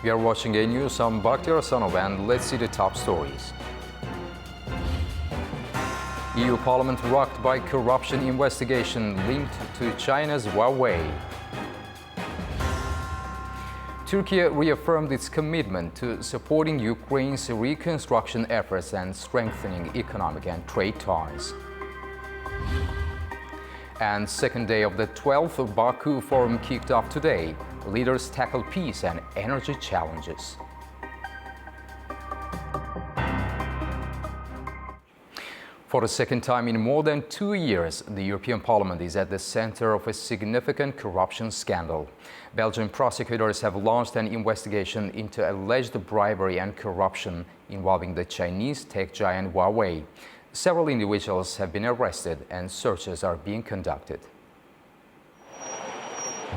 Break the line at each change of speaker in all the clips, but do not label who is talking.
We are watching A News. I'm Bakhtiar Sanov, and let's see the top stories. EU Parliament rocked by corruption investigation linked to China's Huawei. Turkey reaffirmed its commitment to supporting Ukraine's reconstruction efforts and strengthening economic and trade ties. And second day of the 12th Baku Forum kicked off today. Leaders tackle peace and energy challenges. For the second time in more than 2 years, the European Parliament is at the center of a significant corruption scandal. Belgian prosecutors have launched an investigation into alleged bribery and corruption involving the Chinese tech giant Huawei. Several individuals have been arrested and searches are being conducted.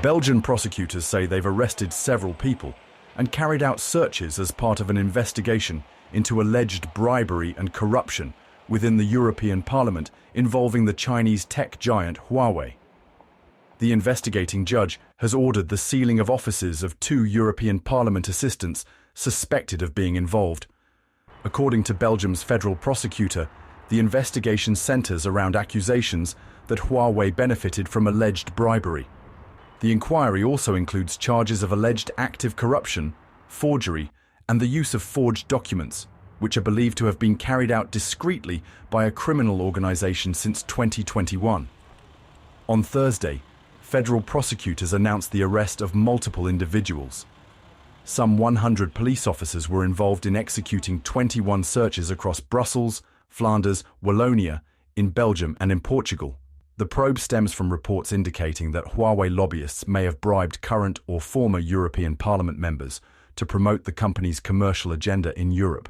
Belgian prosecutors say they've arrested several people and carried out searches as part of an investigation into alleged bribery and corruption within the European Parliament involving the Chinese tech giant Huawei. The investigating judge has ordered the sealing of offices of 2 European Parliament assistants suspected of being involved. According to Belgium's federal prosecutor, the investigation centers around accusations that Huawei benefited from alleged bribery. The inquiry also includes charges of alleged active corruption, forgery, and the use of forged documents, which are believed to have been carried out discreetly by a criminal organization since 2021. On Thursday, federal prosecutors announced the arrest of multiple individuals. Some 100 police officers were involved in executing 21 searches across Brussels, Flanders, Wallonia, in Belgium and in Portugal. The probe stems from reports indicating that Huawei lobbyists may have bribed current or former European Parliament members to promote the company's commercial agenda in Europe.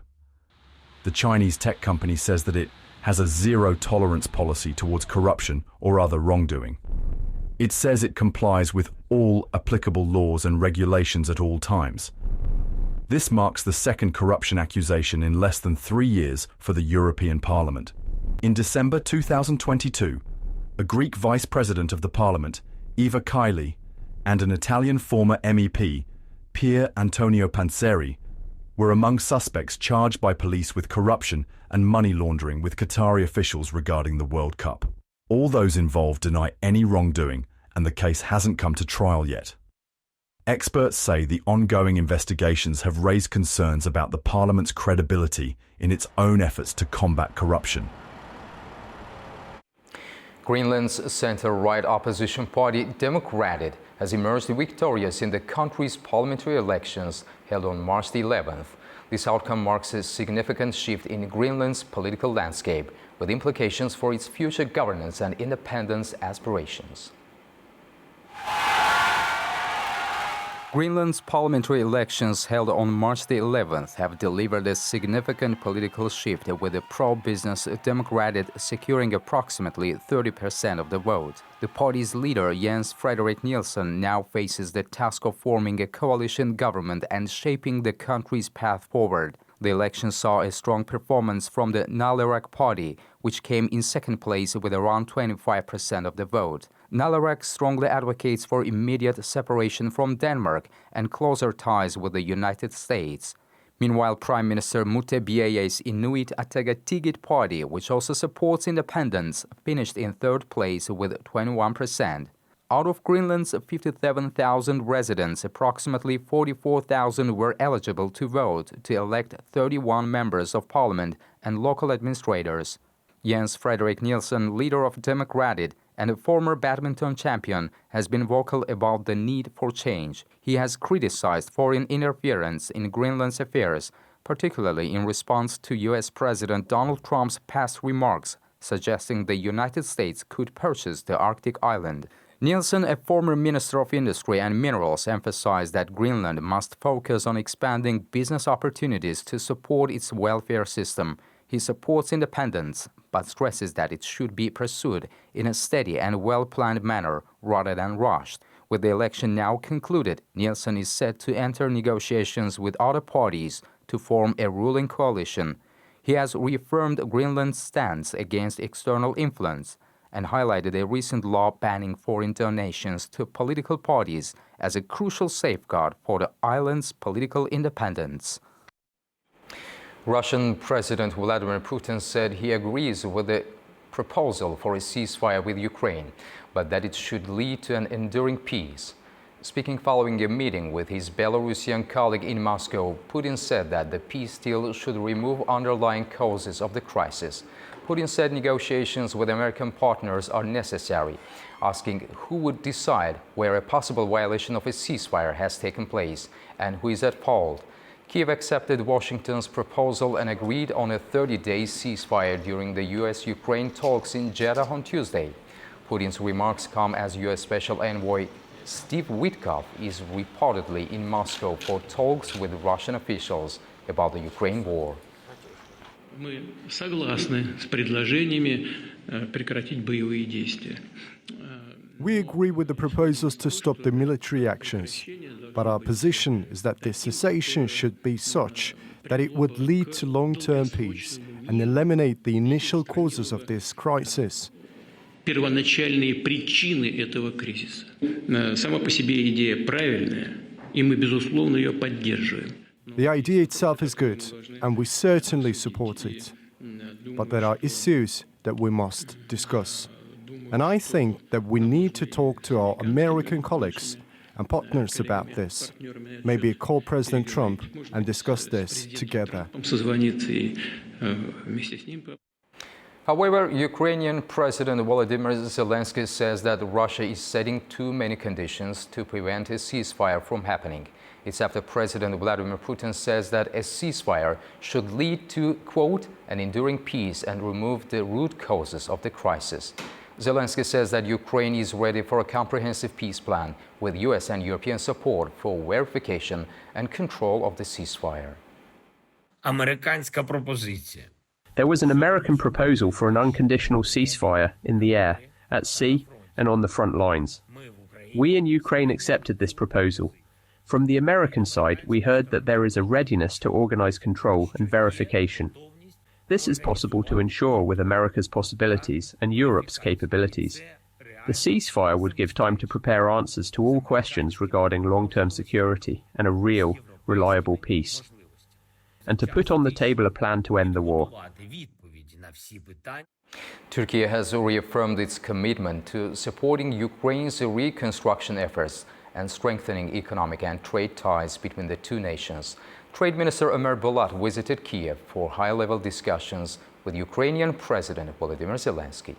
The Chinese tech company says that it has a zero-tolerance policy towards corruption or other wrongdoing. It says it complies with all applicable laws and regulations at all times. This marks the second corruption accusation in less than 3 years for the European Parliament. In December 2022, a Greek vice president of the Parliament, Eva Kaili, and an Italian former MEP, Pier Antonio Panzeri, were among suspects charged by police with corruption and money laundering with Qatari officials regarding the World Cup. All those involved deny any wrongdoing, and the case hasn't come to trial yet. Experts say the ongoing investigations have raised concerns about the Parliament's credibility in its own efforts to combat corruption.
Greenland's center-right opposition party, Democratic, has emerged victorious in the country's parliamentary elections held on March the 11th. This outcome marks a significant shift in Greenland's political landscape, with implications for its future governance and independence aspirations. Greenland's parliamentary elections held on March the 11th have delivered a significant political shift, with the pro-business Democratic securing approximately 30% of the vote. The party's leader, Jens Frederik Nielsen, now faces the task of forming a coalition government and shaping the country's path forward. The election saw a strong performance from the Naleraq party, which came in second place with around 25% of the vote. Naleraq strongly advocates for immediate separation from Denmark and closer ties with the United States. Meanwhile, Prime Minister Mute Bieje's Inuit Ataqatigiit party, which also supports independence, finished in third place with 21%. Out of Greenland's 57,000 residents, approximately 44,000 were eligible to vote to elect 31 members of parliament and local administrators. Jens Frederik Nielsen, leader of Democratic and a former badminton champion, has been vocal about the need for change. He has criticized foreign interference in Greenland's affairs, particularly in response to U.S. President Donald Trump's past remarks suggesting the United States could purchase the Arctic island. Nielsen, a former Minister of Industry and Minerals, emphasized that Greenland must focus on expanding business opportunities to support its welfare system. He supports independence, but stresses that it should be pursued in a steady and well-planned manner rather than rushed. With the election now concluded, Nielsen is set to enter negotiations with other parties to form a ruling coalition. He has reaffirmed Greenland's stance against external influence. and highlighted a recent law banning foreign donations to political parties as a crucial safeguard for the island's political independence. Russian President Vladimir Putin said he agrees with the proposal for a ceasefire with Ukraine, but that it should lead to an enduring peace. Speaking following a meeting with his Belarusian colleague in Moscow, Putin said that the peace deal should remove underlying causes of the crisis. Putin said negotiations with American partners are necessary, asking who would decide where a possible violation of a ceasefire has taken place and who is at fault. Kyiv accepted Washington's proposal and agreed on a 30-day ceasefire during the U.S.-Ukraine talks in Jeddah on Tuesday. Putin's remarks come as U.S. Special Envoy Steve Witkoff is reportedly in Moscow for talks with Russian officials about the Ukraine war.
Мы согласны с предложениями прекратить боевые действия.
We agree with the proposals to stop the military actions, but our position is that the cessation should be such that it would lead to long-term peace and eliminate the initial causes of this crisis.
Первоначальные причины этого кризиса. Сама по себе идея правильная, и мы, безусловно, ее поддерживаем.
The idea itself is good, and we certainly support it. But there are issues that we must discuss. And I think that we need to talk to our American colleagues and partners about this. Maybe call President Trump and discuss this together.
However, Ukrainian President Volodymyr Zelensky says that Russia is setting too many conditions to prevent a ceasefire from happening. It's after President Vladimir Putin says that a ceasefire should lead to, quote, an enduring peace and remove the root causes of the crisis. Zelensky says that Ukraine is ready for a comprehensive peace plan with U.S. and European support for verification and control of the ceasefire.
Американська пропозиція.
There was an American proposal for an unconditional ceasefire in the air, at sea, and on the front lines. We in Ukraine accepted this proposal. From the American side, we heard that there is a readiness to organize control and verification. This is possible to ensure with America's possibilities and Europe's capabilities. The ceasefire would give time to prepare answers to all questions regarding long-term security and a real, reliable peace, and to put on the table a plan to end the war.
Turkey has reaffirmed its commitment to supporting Ukraine's reconstruction efforts and strengthening economic and trade ties between the two nations. Trade Minister Ömer Bolat visited Kyiv for high-level discussions with Ukrainian President Volodymyr Zelensky.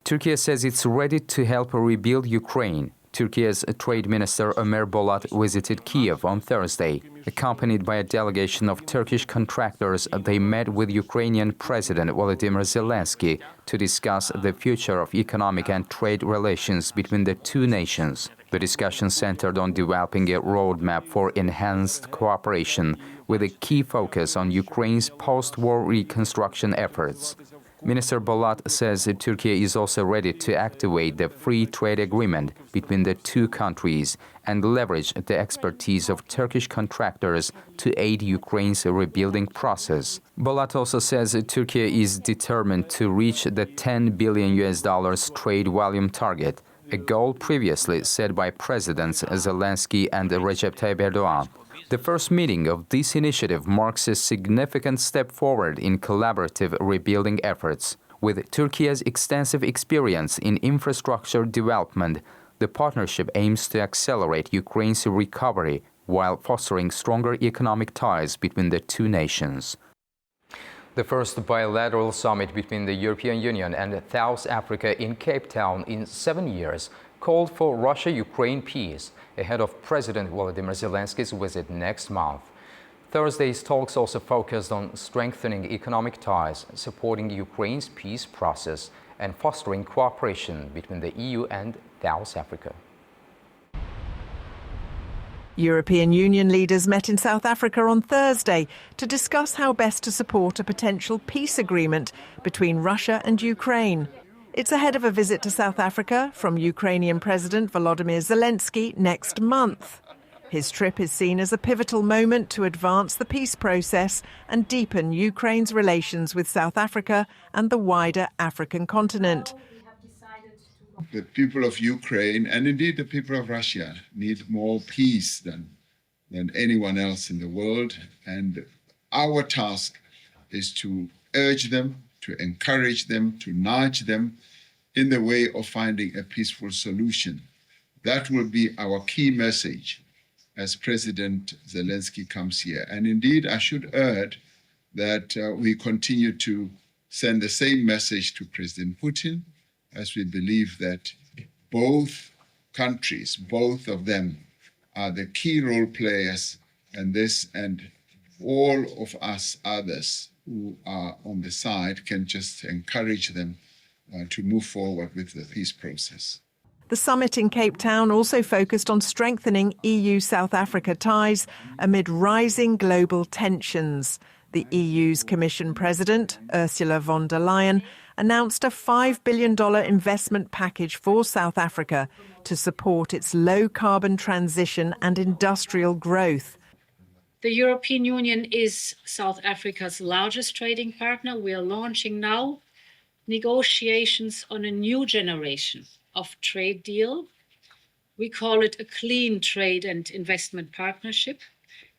Turkey says it's ready to help rebuild Ukraine. Turkey's Trade Minister Ömer Bolat visited Kyiv on Thursday. Accompanied by a delegation of Turkish contractors, they met with Ukrainian President Volodymyr Zelensky to discuss the future of economic and trade relations between the two nations. The discussion centered on developing a roadmap for enhanced cooperation, with a key focus on Ukraine's post-war reconstruction efforts. Minister Bolat says Turkey is also ready to activate the free trade agreement between the two countries and leverage the expertise of Turkish contractors to aid Ukraine's rebuilding process. Bolat also says Turkey is determined to reach the $10 billion trade volume target, a goal previously set by Presidents Zelensky and Recep Tayyip Erdogan. The first meeting of this initiative marks a significant step forward in collaborative rebuilding efforts. With Turkey's extensive experience in infrastructure development, the partnership aims to accelerate Ukraine's recovery while fostering stronger economic ties between the two nations. The first bilateral summit between the European Union and South Africa in Cape Town in 7 years called for Russia-Ukraine peace ahead of President Volodymyr Zelensky's visit next month. Thursday's talks also focused on strengthening economic ties, supporting Ukraine's peace process, and fostering cooperation between the EU and South Africa.
European Union leaders met in South Africa on Thursday to discuss how best to support a potential peace agreement between Russia and Ukraine. It's ahead of a visit to South Africa from Ukrainian President Volodymyr Zelensky next month. His trip is seen as a pivotal moment to advance the peace process and deepen Ukraine's relations with South Africa and the wider African continent.
The people of Ukraine, and indeed the people of Russia, need more peace than anyone else in the world. And our task is to urge them, to encourage them, to nudge them in the way of finding a peaceful solution. That will be our key message as President Zelensky comes here. And indeed, I should add that we continue to send the same message to President Putin, as we believe that both countries, both of them, are the key role players in this, and all of us others who are on the side can just encourage them to move forward with the peace process.
The summit in Cape Town also focused on strengthening EU-South Africa ties amid rising global tensions. The EU's Commission President, Ursula von der Leyen, announced a $5 billion investment package for South Africa to support its low-carbon transition and industrial growth.
The European Union is South Africa's largest trading partner. We are launching now negotiations on a new generation of trade deal. We call it a clean trade and investment partnership.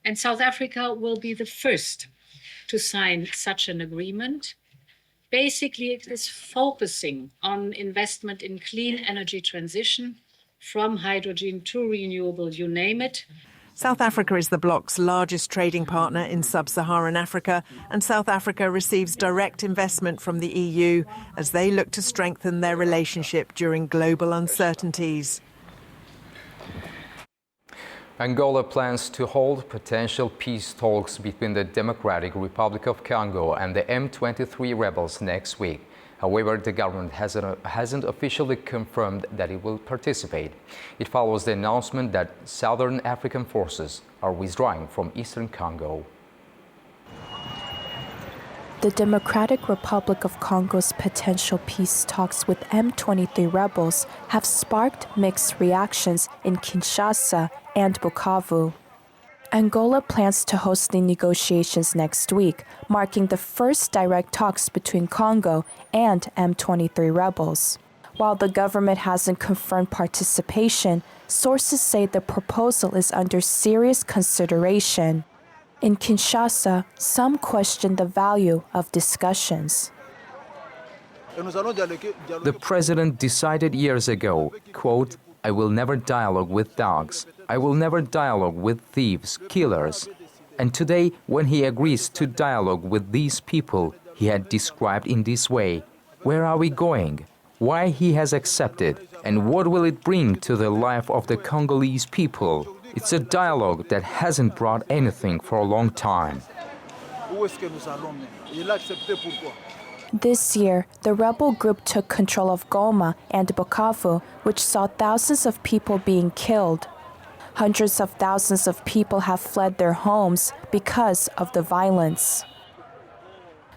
And South Africa will be the first to sign such an agreement. Basically, it is focusing on investment in clean energy transition, from hydrogen to renewable, you name it.
South Africa is the bloc's largest trading partner in sub-Saharan Africa, and South Africa receives direct investment from the EU as they look to strengthen their relationship during global uncertainties.
Angola plans to hold potential peace talks between the Democratic Republic of Congo and the M23 rebels next week. However, the government hasn't officially confirmed that it will participate. It follows the announcement that Southern African forces are withdrawing from eastern Congo.
The Democratic Republic of Congo's potential peace talks with M23 rebels have sparked mixed reactions in Kinshasa and Bukavu. Angola plans to host the negotiations next week, marking the first direct talks between Congo and M23 rebels. While the government hasn't confirmed participation, sources say the proposal is under serious consideration. In Kinshasa, some question the value of discussions.
The president decided years ago, quote, "I will never dialogue with dogs. I will never dialogue with thieves, killers." And today, when he agrees to dialogue with these people he had described in this way, where are we going? Why he has accepted, and what will it bring to the life of the Congolese people? It's a dialogue that hasn't brought anything for a long time.
This year, the rebel group took control of Goma and Bukavu, which saw thousands of people being killed. Hundreds of thousands of people have fled their homes because of the violence.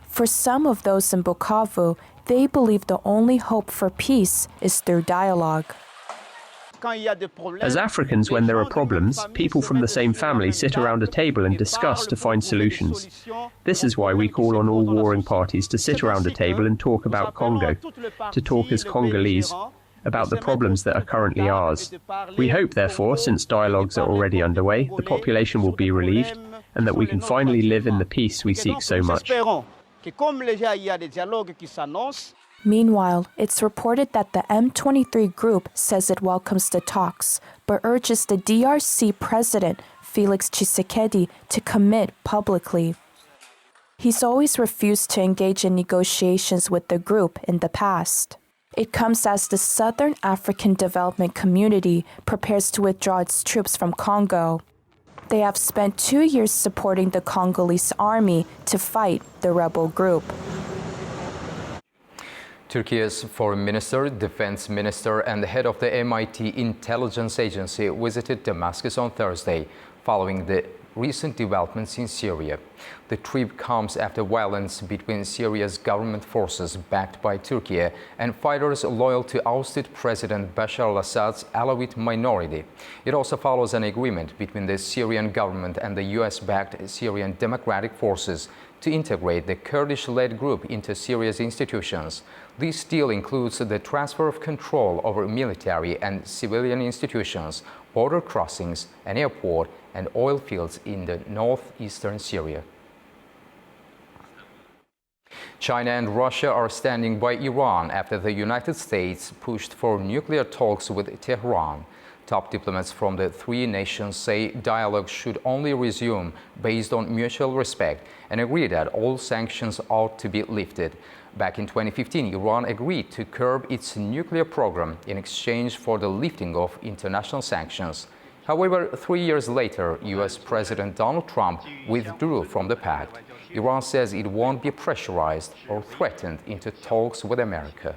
For some of those in Bukavu, they believe the only hope for peace is through dialogue.
As Africans, when there are problems, people from the same family sit around a table and discuss to find solutions. This is why we call on all warring parties to sit around a table and talk about Congo, to talk as Congolese, about the problems that are currently ours. We hope, therefore, since dialogues are already underway, the population will be relieved and that we can finally live in the peace we seek so much.
Meanwhile, it's reported that the M23 group says it welcomes the talks, but urges the DRC president, Felix Tshisekedi, to commit publicly. He's always refused to engage in negotiations with the group in the past. It comes as the Southern African Development Community prepares to withdraw its troops from Congo. They have spent 2 years supporting the Congolese army to fight the rebel group.
Turkey's foreign minister, defense minister, and the head of the MIT intelligence agency visited Damascus on Thursday, following the recent developments in Syria. The trip comes after violence between Syria's government forces backed by Turkey and fighters loyal to ousted President Bashar al-Assad's Alawite minority. It also follows an agreement between the Syrian government and the US-backed Syrian Democratic Forces to integrate the Kurdish-led group into Syria's institutions. This deal includes the transfer of control over military and civilian institutions, border crossings, an airport, and oil fields in the northeastern Syria. China and Russia are standing by Iran after the United States pushed for nuclear talks with Tehran. Top diplomats from the three nations say dialogue should only resume based on mutual respect and agree that all sanctions ought to be lifted. Back in 2015, Iran agreed to curb its nuclear program in exchange for the lifting of international sanctions. However, 3 years later, US President Donald Trump withdrew from the pact. Iran says it won't be pressurized or threatened into talks with America.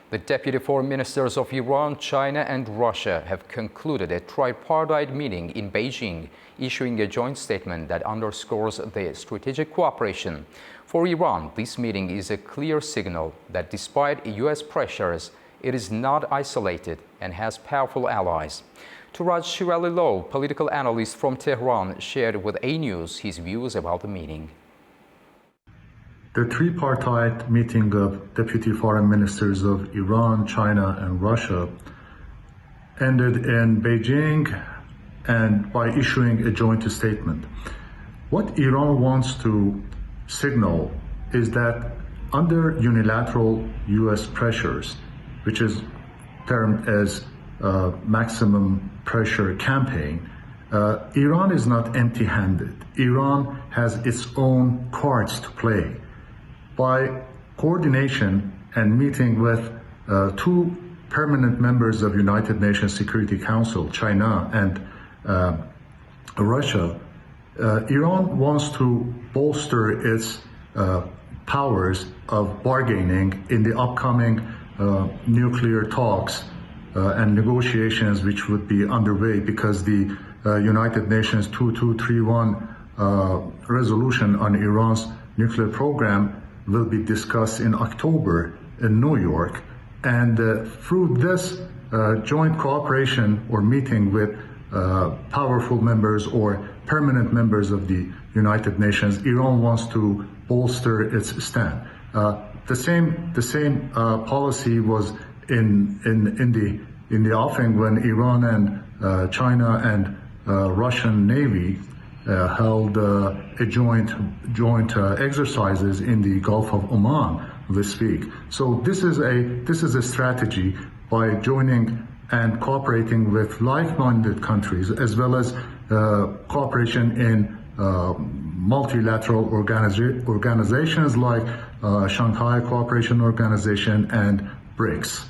The deputy foreign ministers of Iran, China, and Russia have concluded a tripartite meeting in Beijing, issuing a joint statement that underscores the strategic cooperation. For Iran, this meeting is a clear signal that despite US pressures, it is not isolated and has powerful allies. Turaj Shiralilov, political analyst from Tehran, shared with A News his views about the meeting.
The tripartite meeting of deputy foreign ministers of Iran, China, and Russia ended in Beijing and by issuing a joint statement. What Iran wants to signal is that under unilateral US pressures, which is termed as maximum pressure campaign, Iran is not empty-handed. Iran has its own cards to play. By coordination and meeting with two permanent members of United Nations Security Council, China and Russia, Iran wants to bolster its powers of bargaining in the upcoming nuclear talks and negotiations which would be underway because the United Nations 2231 resolution on Iran's nuclear program will be discussed in October in New York. And through this joint cooperation or meeting with powerful members or permanent members of the United Nations, Iran wants to bolster its stand. The same policy was in the offing when Iran and China and Russian Navy held a joint exercises in the Gulf of Oman this week. So this is a strategy by joining and cooperating with like-minded countries, as well as cooperation in multilateral organizations like Shanghai Cooperation Organization and BRICS.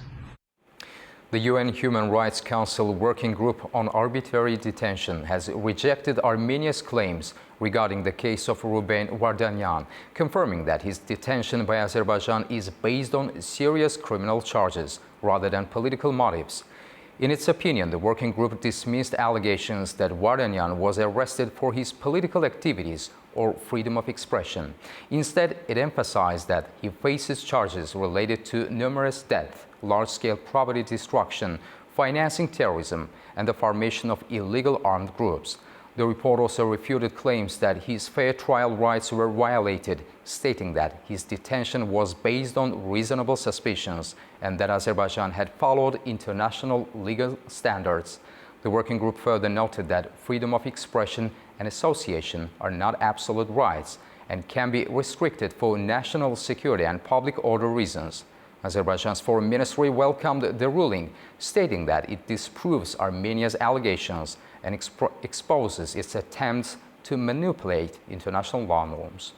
The UN Human Rights Council Working Group on Arbitrary Detention has rejected Armenia's claims regarding the case of Ruben Vardanyan, confirming that his detention by Azerbaijan is based on serious criminal charges rather than political motives. In its opinion, the working group dismissed allegations that Vardanyan was arrested for his political activities or freedom of expression. Instead, it emphasized that he faces charges related to numerous deaths, large-scale property destruction, financing terrorism, and the formation of illegal armed groups. The report also refuted claims that his fair trial rights were violated, stating that his detention was based on reasonable suspicions and that Azerbaijan had followed international legal standards. The working group further noted that freedom of expression and association are not absolute rights and can be restricted for national security and public order reasons. Azerbaijan's foreign ministry welcomed the ruling, stating that it disproves Armenia's allegations and exposes its attempts to manipulate international law norms.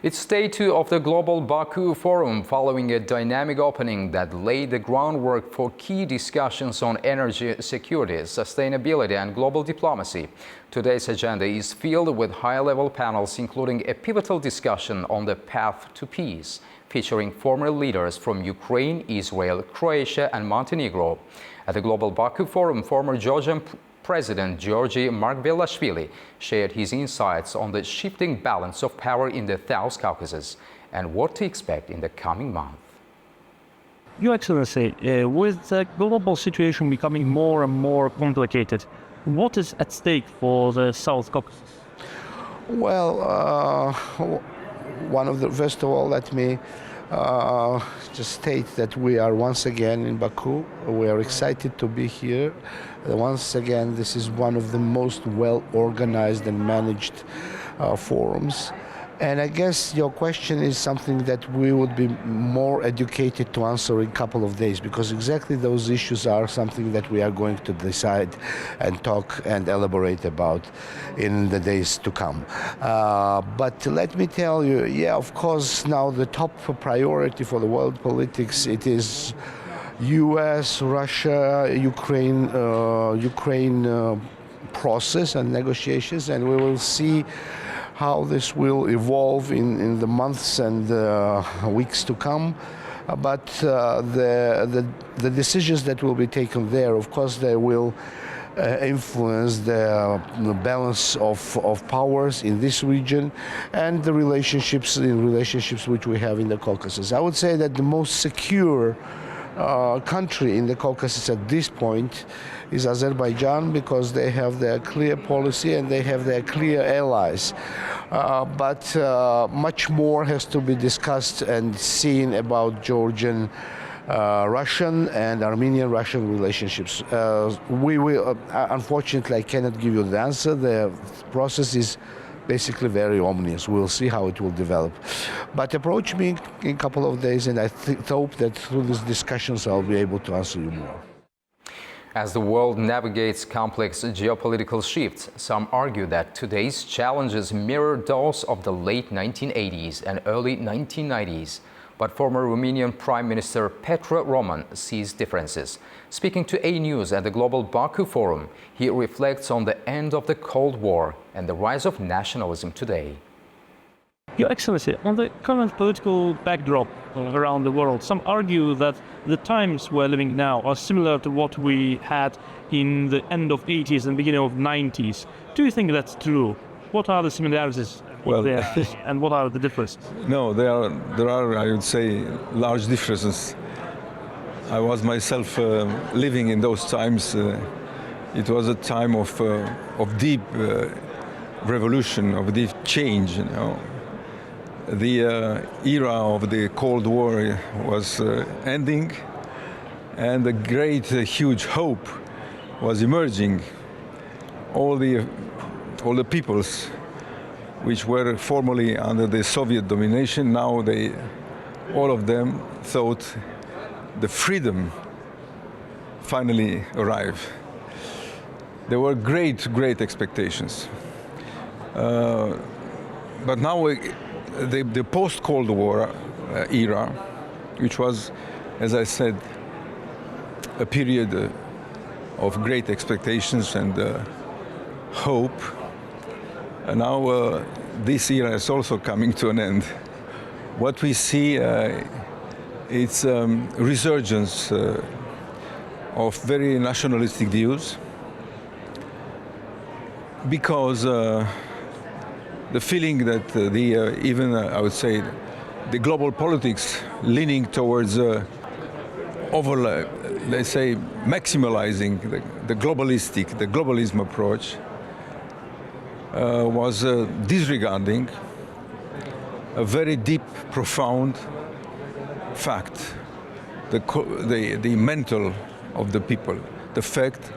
It's day 2 of the Global Baku Forum, following a dynamic opening that laid the groundwork for key discussions on energy security, sustainability and global diplomacy. Today's agenda is filled with high-level panels, including a pivotal discussion on the path to peace, featuring former leaders from Ukraine, Israel, Croatia and Montenegro. At the Global Baku Forum, former Georgian President Georgi Margvelashvili shared his insights on the shifting balance of power in the South Caucasus and what to expect in the coming month.
Your Excellency, with the global situation becoming more and more complicated, what is at stake for the South Caucasus?
Well, first of all, let me just state that we are once again in Baku. We are excited to be here. Once again, this is one of the most well-organized and managed forums. And I guess your question is something that we would be more educated to answer in a couple of days, because exactly those issues are something that we are going to decide and talk and elaborate about in the days to come. But let me tell you, yeah, of course, now the top priority for the world politics, it is U.S., Russia, Ukraine process and negotiations, and we will see how this will evolve in the months and weeks to come. But the decisions that will be taken there, of course, they will influence the balance of powers in this region and the relationships which we have in the Caucasus. I would say that the most secure country in the Caucasus at this point is Azerbaijan, because they have their clear policy and they have their clear allies. But much more has to be discussed and seen about Georgian, Russian and Armenian-Russian relationships. We will, unfortunately, I cannot give you the answer. The process is basically very ominous. We'll see how it will develop. But approach me in a couple of days, and I hope that through these discussions I'll be able to answer you more.
As the world navigates complex geopolitical shifts, some argue that today's challenges mirror those of the late 1980s and early 1990s. But former Romanian Prime Minister Petre Roman sees differences. Speaking to A News at the Global Baku Forum, he reflects on the end of the Cold War and the rise of nationalism today.
Your Excellency, on the current political backdrop around the world, some argue that the times we're living now are similar to what we had in the end of 80s and beginning of 90s. Do you think that's true? What are the similarities there, and what are the differences?
No, there are, I would say, large differences. I was myself living in those times. It was a time of deep revolution, of deep change. You know. The era of the Cold War was ending, and a great, huge hope was emerging. All the peoples which were formerly under the Soviet domination, now all of them thought the freedom finally arrived. There were great expectations. But now the post-Cold War era, which was, as I said, a period of great expectations and hope, and now this era is also coming to an end. What we see is resurgence of very nationalistic views, because the feeling that even I would say the global politics leaning towards let's say maximalizing the globalism approach was disregarding a very deep, profound fact, the mental of the people, the fact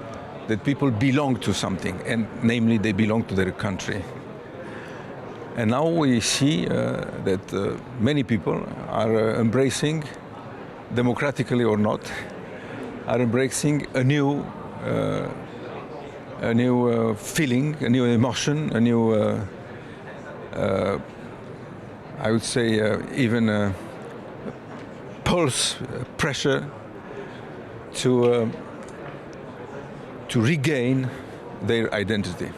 that people belong to something, and namely they belong to their country. And now we see that many people are embracing, democratically or not, are embracing a new feeling, a new emotion, a new I would say, even pulse pressure to regain their identity.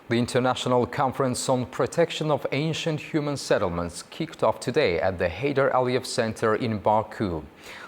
The International Conference on Protection of Ancient Human Settlements kicked off today at the Heydar Aliyev Center in Baku.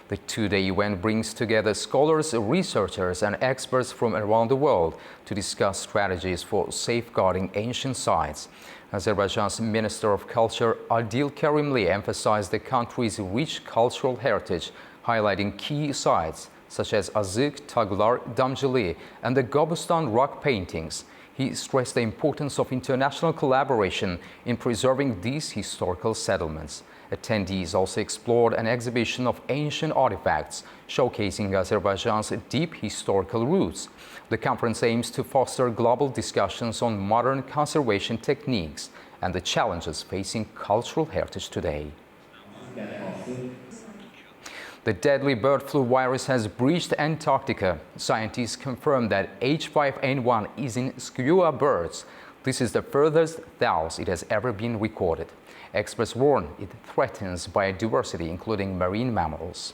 The two-day event brings together scholars, researchers and experts from around the world to discuss strategies for safeguarding ancient sites. Azerbaijan's Minister of Culture Adil Karimli emphasized the country's rich cultural heritage, highlighting key sites such as Azık, Taglar, Damcılı and the Gobustan rock paintings. He stressed the importance of international collaboration in preserving these historical settlements. Attendees also explored an exhibition of ancient artifacts, showcasing Azerbaijan's deep historical roots. The conference aims to foster global discussions on modern conservation techniques and the challenges facing cultural heritage today. The deadly bird flu virus has breached Antarctica. Scientists confirmed that H5N1 is in skua birds. This is the furthest south it has ever been recorded. Experts warn it threatens biodiversity, including marine mammals.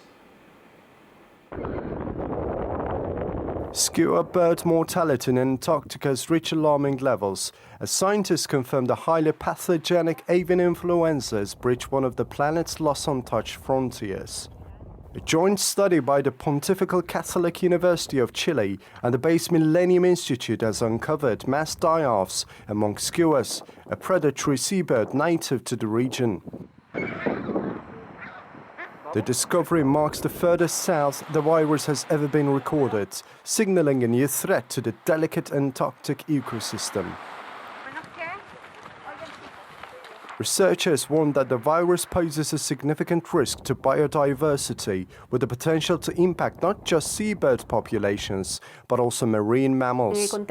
Skua bird mortality in Antarctica has reached alarming levels, as scientists confirm the highly pathogenic avian influenza has breached one of the planet's lost untouched frontiers. A joint study by the Pontifical Catholic University of Chile and the Base Millennium Institute has uncovered mass die-offs among skuas, a predatory seabird native to the region. The discovery marks the furthest south the virus has ever been recorded, signaling a new threat to the delicate Antarctic ecosystem. Researchers warn that the virus poses a significant risk to biodiversity, with the potential to impact not just seabird populations, but also marine mammals.
The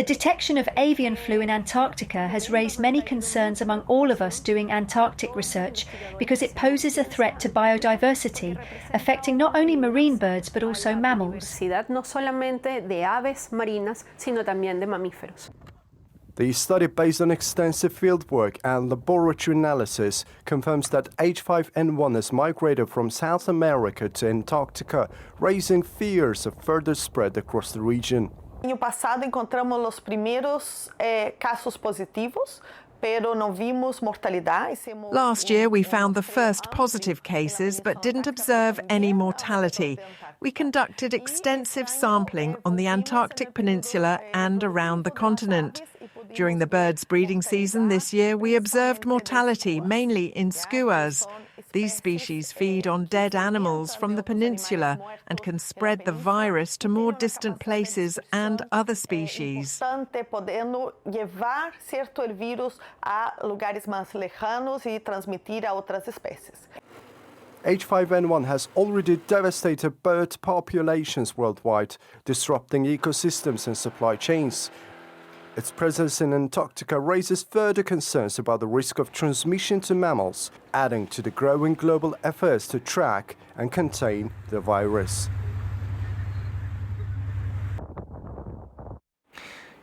detection of avian flu in Antarctica has raised many concerns among all of us doing Antarctic research, because it poses a threat to biodiversity, affecting not only marine birds but also mammals.
The study, based on extensive fieldwork and laboratory analysis, confirms that H5N1 has migrated from South America to Antarctica, raising fears of further spread across the region.
Last year, we found the first positive cases but didn't observe any mortality. We conducted extensive sampling on the Antarctic Peninsula and around the continent. During the birds' breeding season this year, we observed mortality, mainly in skuas. These species feed on dead animals from the peninsula and can spread the virus to more distant places and other species.
H5N1 has already devastated bird populations worldwide, disrupting ecosystems and supply chains. Its presence in Antarctica raises further concerns about the risk of transmission to mammals, adding to the growing global efforts to track and contain the virus.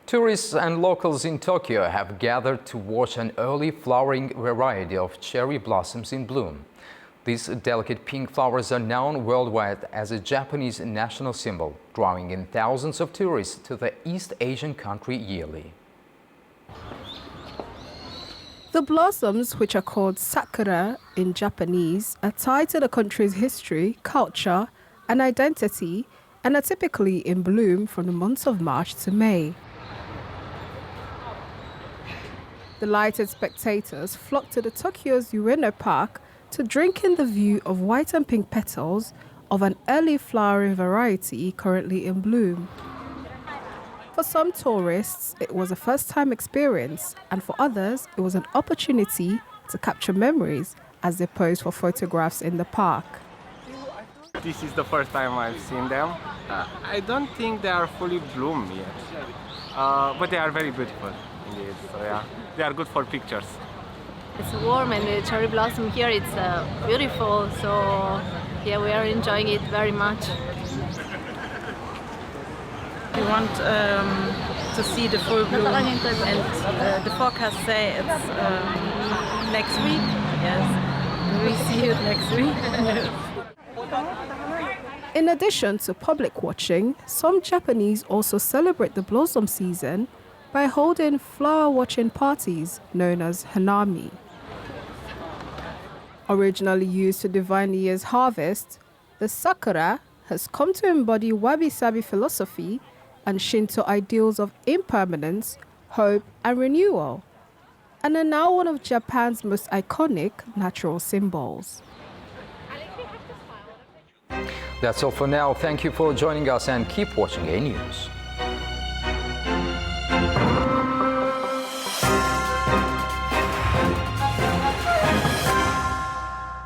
Tourists and locals in Tokyo have gathered to watch an early flowering variety of cherry blossoms in bloom. These delicate pink flowers are known worldwide as a Japanese national symbol, drawing in thousands of tourists to the East Asian country yearly.
The blossoms, which are called sakura in Japanese, are tied to the country's history, culture, and identity, and are typically in bloom from the months of March to May. Delighted spectators flock to the Tokyo's Ueno Park to drink in the view of white and pink petals of an early flowering variety currently in bloom. For some tourists, it was a first-time experience, and for others, it was an opportunity to capture memories as they posed for photographs in the park.
This is the first time I've seen them. I don't think they are fully bloomed yet, but they are very beautiful indeed. So yeah, they are good for pictures.
It's warm and the cherry blossom here, it's beautiful, so yeah, we are enjoying it very much.
We want to see the full bloom, and the forecast say it's next week. Yes, we see it next week.
In addition to public watching, some Japanese also celebrate the blossom season by holding flower watching parties known as hanami. Originally used to divine the year's harvest, the sakura has come to embody wabi-sabi philosophy and Shinto ideals of impermanence, hope, and renewal, and are now one of Japan's most iconic natural symbols.
That's all for now. Thank you for joining us and keep watching A News.